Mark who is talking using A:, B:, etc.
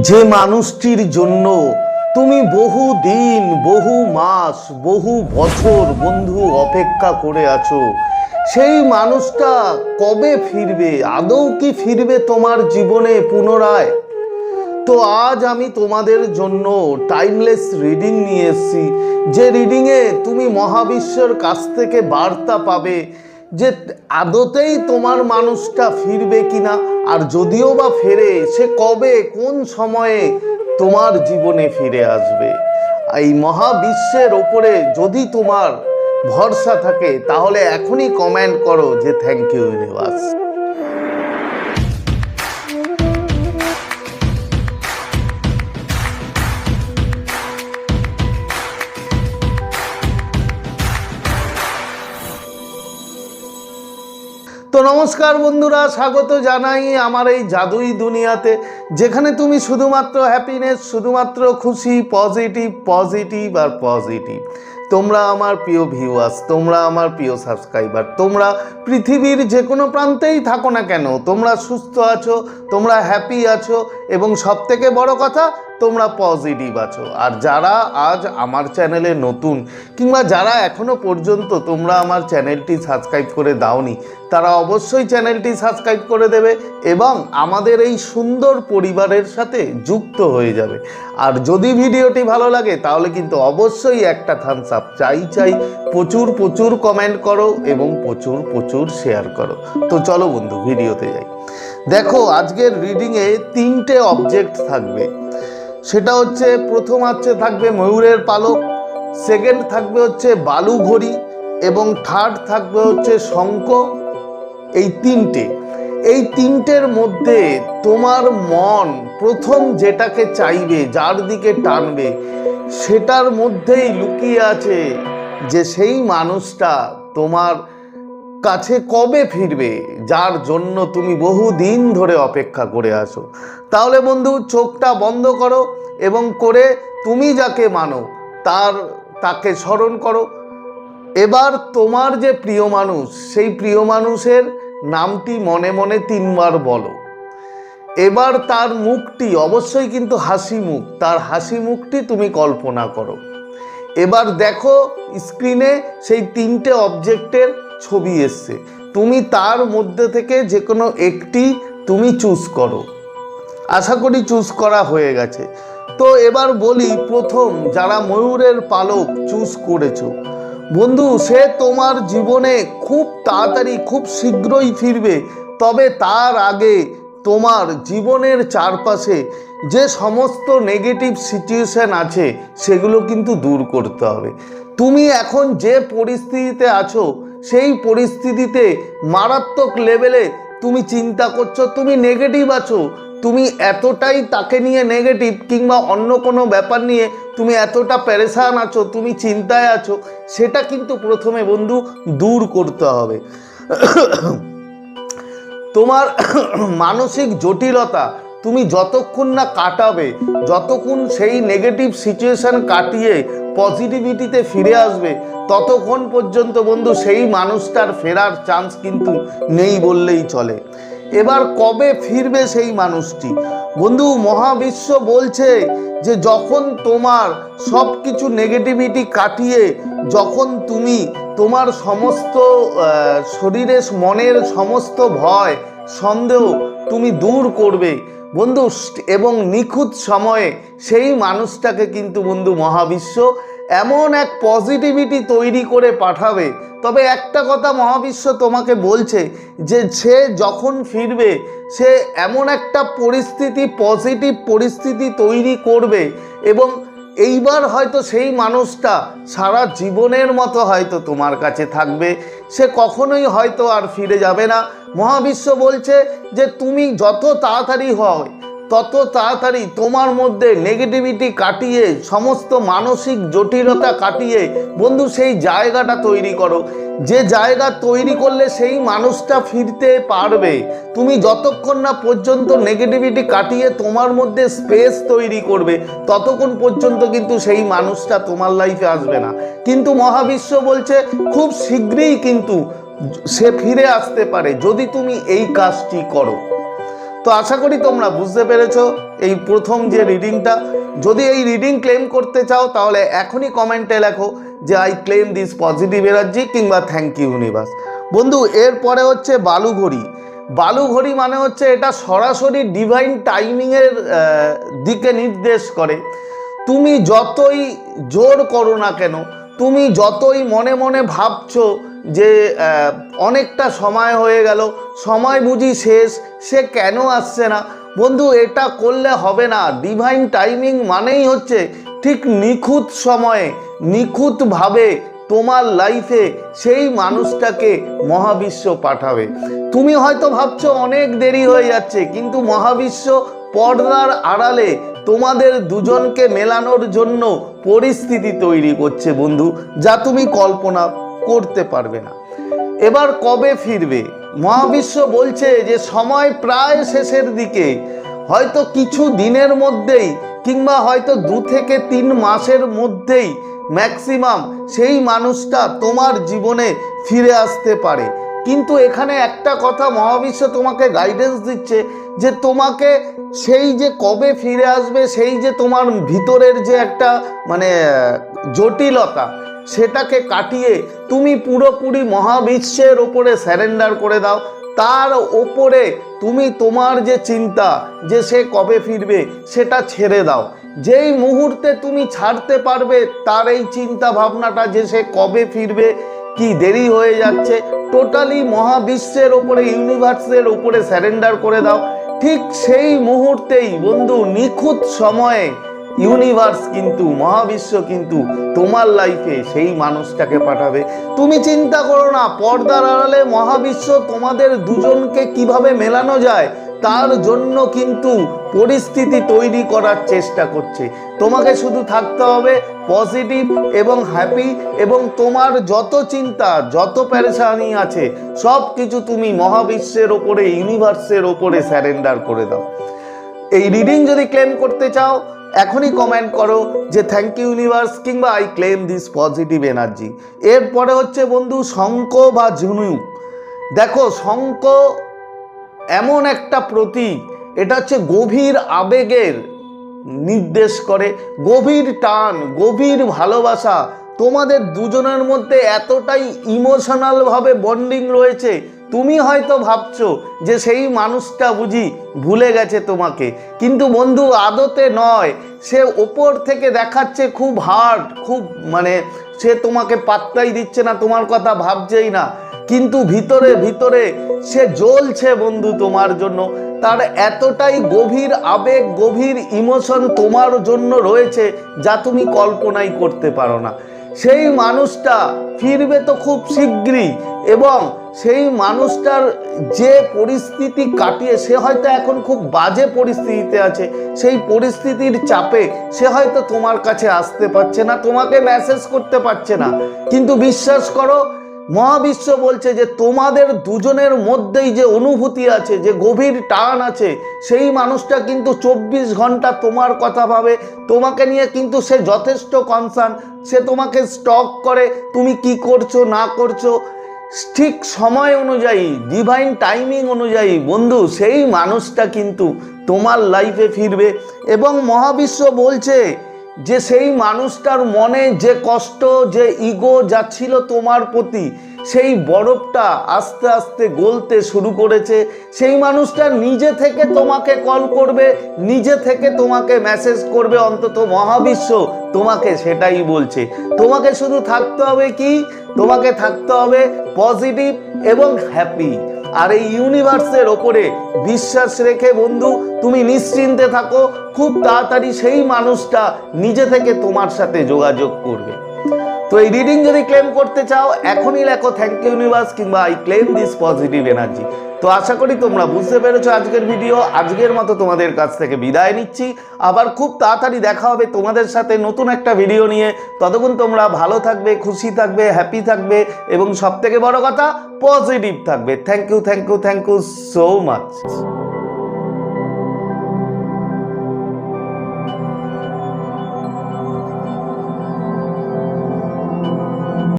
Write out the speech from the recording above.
A: যে মানুষটির জন্য তুমি বহু দিন, বহু মাস, বহু বছর বন্ধু অপেক্ষা করে আছো, সেই মানুষটা কবে ফিরবে? আদৌ কি ফিরবে তোমার জীবনে পুনরায়? তো আজ আমি তোমাদের জন্য টাইমলেস রিডিং নিয়ে এসেছি, যে রিডিংয়ে তুমি মহাবিশ্বের কাছ থেকে বার্তা পাবে যে আদতেই তোমার মানুষটা ফিরবে কিনা, আর যদিও বা ফেরে, সে কবে, কোন সময়ে তোমার জীবনে ফিরে আসবে। এই মহাবিশ্বের ওপরে যদি তোমার ভরসা থাকে তাহলে এখনই কমেন্ট করো যে থ্যাংক ইউ ইউনিভার্স। তো নমস্কার বন্ধুরা, স্বাগত জানাই আমার এই জাদুই দুনিয়াতে, যেখানে তুমি শুধুমাত্র হ্যাপিনেস, শুধুমাত্র খুশি, পজিটিভ পজিটিভ আর পজিটিভ। তোমরা আমার প্রিয় ভিউয়ার্স, তোমরা আমার প্রিয় সাবস্ক্রাইবার, তোমরা পৃথিবীর যে কোনো প্রান্তেই থাকো না কেন, তোমরা সুস্থ আছো, তোমরা হ্যাপি আছো, এবং সবথেকে বড় কথা তোমরা পজিটিভ আছো। আর যারা আজ আমার চ্যানেলে নতুন, কিংবা যারা এখনো পর্যন্ত তোমরা আমার চ্যানেলটি সাবস্ক্রাইব করে দাওনি, তারা অবশ্যই চ্যানেলটি সাবস্ক্রাইব করে দেবে এবং আমাদের এই সুন্দর পরিবারের সাথে যুক্ত হয়ে যাবে। আর যদি ভিডিওটি ভালো লাগে তাহলে কিন্তু অবশ্যই একটা থামস আপ চাই, প্রচুর প্রচুর কমেন্ট করো এবং প্রচুর প্রচুর শেয়ার করো। তো চলো বন্ধু, ভিডিওতে যাই। দেখো, আজকের রিডিংয়ে তিনটে অবজেক্ট থাকবে। সেটা হচ্ছে, প্রথম থাকবে ময়ূরের পালক, সেকেন্ড থাকবে হচ্ছে বালু ঘড়ি, এবং থার্ড থাকবে হচ্ছে শঙ্খ। এই তিনটের মধ্যে তোমার মন প্রথম যেটাকে চাইবে, যার দিকে টানবে, সেটার মধ্যেই লুকিয়ে আছে যে সেই মানুষটা তোমার কাছে কবে ফিরবে, যার জন্য তুমি বহু দিন ধরে অপেক্ষা করে আসো। তাহলে বন্ধু, চোখটা বন্ধ করো এবং করে তুমি যাকে মানো তাকে স্মরণ করো। এবার তোমার যে প্রিয় মানুষ, সেই প্রিয় মানুষের নামটি মনে মনে 3 বার বলো। এবার তার মুখটি অবশ্যই কিন্তু হাসি মুখ, তার হাসি মুখটি তুমি কল্পনা করো। এবার দেখো স্ক্রিনে সেই 3টে অবজেক্টের ছবি এসছে, তুমি তার মধ্যে থেকে যে কোনো একটি তুমি চুজ করো। আশা করি চুজ করা হয়ে গেছে। তো এবার বলি, প্রথম যারা ময়ূরের পালক চুজ করেছো, বন্ধু সে তোমার জীবনে খুব তাড়াতাড়ি, খুব শীঘ্রই ফিরবে। তবে তার আগে তোমার জীবনের চারপাশে যে সমস্ত নেগেটিভ সিচুয়েশন আছে সেগুলো কিন্তু দূর করতে হবে। তুমি এখন যে পরিস্থিতিতে আছো, সেই পরিস্থিতিতে মারাত্মক লেভেলে তুমি চিন্তা করছো, তুমি নেগেটিভ আছো, তুমি এতটাই তাকে নিয়ে নেগেটিভ কিংবা অন্য কোনো ব্যাপার নিয়ে তুমি এতটা পেরেশান আছো, তুমি চিন্তায় আছো, সেটা কিন্তু প্রথমে বন্ধু দূর করতে হবে। তোমার মানসিক জটিলতা তুমি যতক্ষণ না কাটাবে, যতক্ষণ সেই নেগেটিভ সিচুয়েশন কাটিয়ে পজিটিভিটিতে ফিরে আসবে, ততক্ষণ পর্যন্ত বন্ধু সেই মানুষটার ফেরার চান্স কিন্তু নেই বললেই চলে। এবার কবে ফিরবে সেই মানুষটি? বন্ধু মহাবিশ্ব বলছে যে যখন তোমার সব কিছু নেগেটিভিটি কাটিয়ে, যখন তুমি তোমার সমস্ত শরীরে মনের সমস্ত ভয়, সন্দেহ তুমি দূর করবে বন্ধু, এবং নিখুঁত সময়ে সেই মানুষটাকে কিন্তু বন্ধু মহাবিশ্ব এমন এক পজিটিভিটি তৈরি করে পাঠাবে। তবে একটা কথা মহাবিশ্ব তোমাকে বলছে যে সে যখন ফিরবে, সে এমন একটা পরিস্থিতি, পজিটিভ পরিস্থিতি তৈরি করবে, এবং এইবার হয়তো সেই মানুষটা সারা জীবনের মতো হয়তো তোমার কাছে থাকবে, সে কখনোই হয়তো আর ফিরে যাবে না। মহাবিশ্ব বলছে যে তুমি যত তাড়াতাড়ি হয় তত তাড়াতাড়ি তোমার মধ্যে নেগেটিভিটি কাটিয়ে, সমস্ত মানসিক জটিলতা কাটিয়ে বন্ধু সেই জায়গাটা তৈরি করো, যে জায়গা তৈরি করলে সেই মানুষটা ফিরতে পারবে। তুমি যতক্ষণ না পর্যন্ত নেগেটিভিটি কাটিয়ে তোমার মধ্যে স্পেস তৈরি করবে, ততক্ষণ পর্যন্ত কিন্তু সেই মানুষটা তোমার লাইফে আসবে না। কিন্তু মহাবিশ্ব বলছে খুব শীঘ্রই কিন্তু সে ফিরে আসতে পারে যদি তুমি এই কাজটি করো। তো আশা করি তোমরা বুঝতে পেরেছো এই প্রথম যে রিডিংটা। যদি এই রিডিং ক্লেম করতে চাও তাহলে এখনই কমেন্টে লেখো যে I claim this positive energy কিংবা থ্যাংক ইউ ইউনিভার্স। বন্ধু, এরপরে হচ্ছে বালুঘড়ি। বালুঘড়ি মানে হচ্ছে এটা সরাসরি ডিভাইন টাইমিংয়ের দিকে নির্দেশ করে। তুমি যতই জোর করো না কেন, তুমি যতই মনে মনে ভাবছো যে অনেকটা সময় হয়ে গেল, সময় বুঝি শেষ, সে কেন আসছে না, বন্ধু এটা করলে হবে না। ডিভাইন টাইমিং মানেই হচ্ছে ঠিক নিখুঁত সময়ে নিখুঁতভাবে তোমার লাইফে সেই মানুষটাকে মহাবিশ্ব পাঠাবে। তুমি হয়তো ভাবছো অনেক দেরি হয়ে যাচ্ছে, কিন্তু মহাবিশ্ব পর্দার আড়ালে তোমাদের দুজনকে মেলানোর জন্য পরিস্থিতি তৈরি করছে বন্ধু, যা তুমি কল্পনা করতে পারবে না। এবার কবে ফিরবে? মহাবিশ্ব বলছে যে সময় প্রায় শেষের দিকে, হয়তো কিছু দিনের মধ্যেই কিংবা হয়তো 2 থেকে 3 মাসের মধ্যেই ম্যাক্সিমাম সেই মানুষটা তোমার জীবনে ফিরে আসতে পারে। কিন্তু এখানে একটা কথা মহাবিশ্ব তোমাকে গাইডেন্স দিচ্ছে যে তোমাকে সেই যে কবে ফিরে আসবে, সেই যে তোমার ভিতরের যে একটা মানে জটিলতা, সেটাকে কাটিয়ে তুমি পুরোপুরি মহাবিশ্বের ওপরে স্যারেন্ডার করে দাও। তার ওপরে তুমি তোমার যে চিন্তা যে সে কবে ফিরবে সেটা ছেড়ে দাও। যেই মুহূর্তে তুমি ছাড়তে পারবে তার এই চিন্তা ভাবনাটা যে সে কবে ফিরবে, কি দেরি হয়ে যাচ্ছে, টোটালি মহাবিশ্বের ওপরে ইউনিভার্সের ওপরে স্যারেন্ডার করে দাও। ঠিক সেই মুহূর্তেই বন্ধু নিখুঁত সময়ে ইউনিভার্স কিন্তু মহাবিশ্ব কিন্তু তোমার লাইফে সেই মানুষটাকে পাঠাবে। তুমি চিন্তা করো না, পর্দার আড়ালে মহাবিশ্ব তোমাদের দুজনকে কিভাবে মেলানো যায় তার জন্য কিন্তু পরিস্থিতি তৈরি করার চেষ্টা করছে। তোমাকে শুধু থাকতে হবে পজিটিভ এবং হ্যাপি, এবং তোমার যত চিন্তা যত পেরেশানি আছে সব কিছু তুমি মহাবিশ্বের ওপরে ইউনিভার্সের ওপরে স্যারেন্ডার করে দাও। এই রিডিং যদি ক্লেম করতে চাও এখনই কমেন্ট করো যে থ্যাংক ইউ ইউনিভার্স কিংবা I claim this positive energy. এরপরে হচ্ছে বন্ধু শঙ্খ বা ঝুনুক। দেখো, শঙ্খ এমন একটা প্রতীক, এটা হচ্ছে গভীর আবেগের নির্দেশ করে, গভীর টান, গভীর ভালোবাসা। তোমাদের দুজনের মধ্যে এতটাই ইমোশনালভাবে বন্ডিং রয়েছে, তুমি হয়তো ভাবছো যে সেই মানুষটা বুঝি ভুলে গেছে তোমাকে, কিন্তু বন্ধু আদতে নয়। সে ওপর থেকে দেখাচ্ছে খুব হার্ড, খুব মানে সে তোমাকে পাত্তাই দিচ্ছে না, তোমার কথা ভাবছেই না, কিন্তু ভিতরে ভিতরে সে জ্বলছে বন্ধু তোমার জন্য। তার এতটাই গভীর আবেগ, গভীর ইমোশন তোমার জন্য রয়েছে যা তুমি কল্পনাই করতে পারো না। সেই মানুষটা ফিরবে তো খুব শীঘ্রই, এবং সেই মানুষটার যে পরিস্থিতি কাটিয়ে, সে হয়তো এখন খুব বাজে পরিস্থিতিতে আছে, সেই পরিস্থিতির চাপে সে হয়তো তোমার কাছে আসতে পারছে না, তোমাকে মেসেজ করতে পারছে না, কিন্তু বিশ্বাস করো মহাবিশ্ব বলছে যে তোমাদের দুজনের মধ্যেই যে অনুভূতি আছে, যে গভীর টান আছে, সেই মানুষটা কিন্তু 24 ঘন্টা তোমার কথা ভাবে, তোমাকে নিয়ে কিন্তু সে যথেষ্ট কনসার্ন। সে তোমাকে স্টক করে তুমি কি করছো না করছো, ঠিক সময় অনুযায়ী ডিভাইন টাইমিং অনুযায়ী বন্ধু সেই মানুষটা কিন্তু তোমার লাইফে ফিরবে। এবং মহাবিশ্ব বলছে যে সেই মানুষটার মনে যে কষ্ট, যে ইগো যা ছিল তোমার প্রতি, সেই বরফটা আস্তে আস্তে গলতে শুরু করেছে। সেই মানুষটা নিজে থেকে তোমাকে কল করবে, নিজে থেকে তোমাকে মেসেজ করবে, অন্তত মহাবিশ্ব তোমাকে সেটাই বলছে। তোমাকে শুধু থাকতে হবে কি, তোমাকে থাকতে হবে পজিটিভ এবং হ্যাপি। আর এই ইউনিভার্সের ওপরে বিশ্বাস রেখে বন্ধু তুমি নিশ্চিন্তে থাকো, খুব তাড়াতাড়ি সেই মানুষটা নিজে থেকে তোমার সাথে যোগাযোগ করবে। তো এই রিডিং যদি ক্লেম করতে চাও এখনই লেখো থ্যাংক ইউ ইউনিভার্স কিংবা I claim this positive energy. তো আশা করি তোমরা বুঝতে পেরেছো আজকের ভিডিও। আজকের মতো তোমাদের কাছ থেকে বিদায় নিচ্ছি, আবার খুব তাড়াতাড়ি দেখা হবে তোমাদের সাথে নতুন একটা ভিডিও নিয়ে। ততক্ষণ তোমরা ভালো থাকবে, খুশি থাকবে, হ্যাপি থাকবে, এবং সব থেকে বড় কথা পজিটিভ থাকবে। Thank you so much.